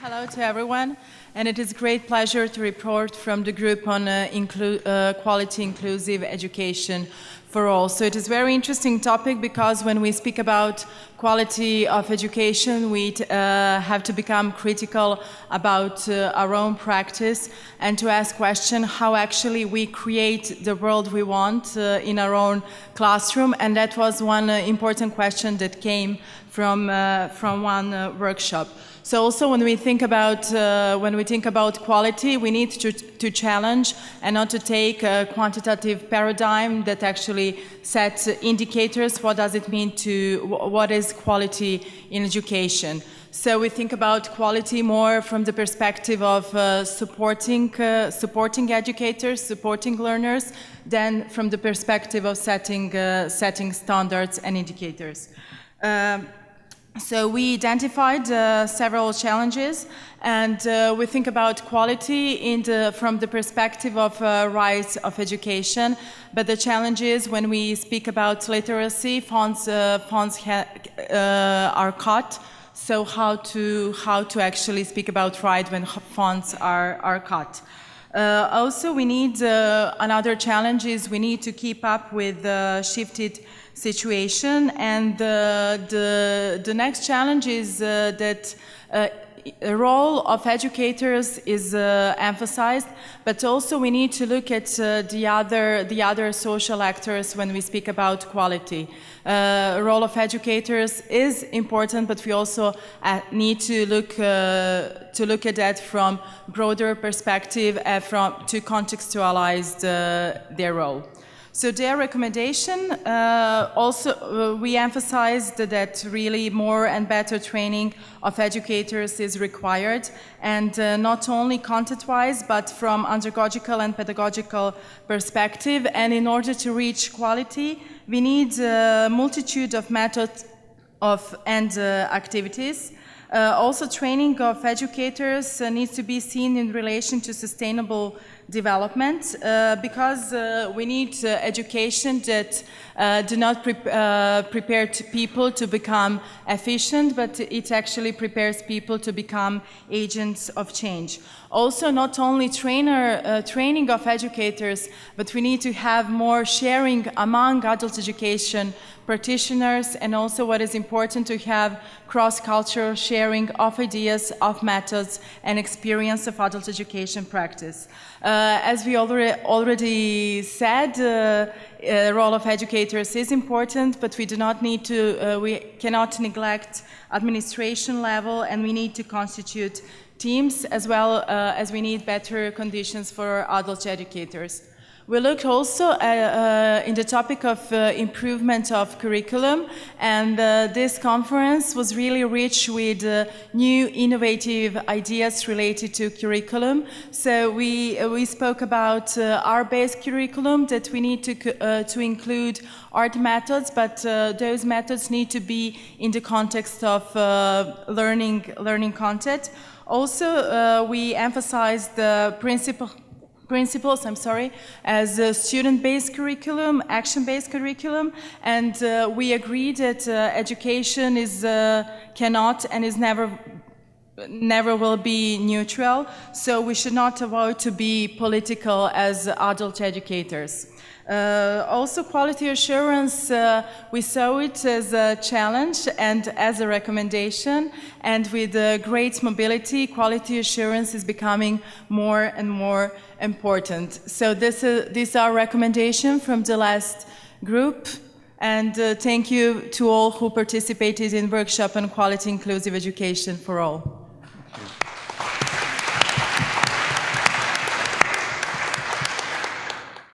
Hello to everyone, and it is a great pleasure to report from the group on quality inclusive education for all. So it is a very interesting topic because when we speak about quality of education, we have to become critical about our own practice and to ask question how actually we create the world we want in our own classroom. And that was one important question that came from one workshop. So also when we think about quality, we need to challenge and not to take a quantitative paradigm that actually sets indicators. What does it mean what is quality in education? So we think about quality more from the perspective of supporting educators, supporting learners, than from the perspective of setting standards and indicators. So we identified several challenges, and we think about quality from the perspective of rights of education. But the challenge is when we speak about literacy, fonts are cut. So how to actually speak about right when fonts are cut? Also, we need another challenge is we need to keep up with the shifted situation, and the next challenge is that the role of educators is emphasized, but also we need to look at the other social actors when we speak about quality. The role of educators is important, but we also need to look at that from broader perspective, to contextualize their role. So their recommendation also we emphasized that really more and better training of educators is required, and not only content-wise but from andragogical and pedagogical perspective. And in order to reach quality, we need a multitude of methods and activities. Also, training of educators needs to be seen in relation to sustainable development, because we need education that do not prepare people to become efficient, but it actually prepares people to become agents of change. Also, not only training of educators, but we need to have more sharing among adult education practitioners, and also what is important to have cross-cultural sharing of ideas, of methods, and experience of adult education practice. As we already said, the role of educators is important, but we do not need to, we cannot neglect administration level, and we need to constitute teams, as well as we need better conditions for adult educators. We looked also in the topic of improvement of curriculum, and this conference was really rich with new innovative ideas related to curriculum. So we spoke about art-based curriculum, that we need to include art methods, but those methods need to be in the context of learning content. Also, we emphasized the principles, as student-based curriculum, action-based curriculum, and we agree that education cannot and is never will be neutral, so we should not avoid to be political as adult educators. Also, quality assurance, we saw it as a challenge and as a recommendation, and with great mobility, quality assurance is becoming more and more important. So this is our recommendation from the last group, and thank you to all who participated in workshop on quality inclusive education for all.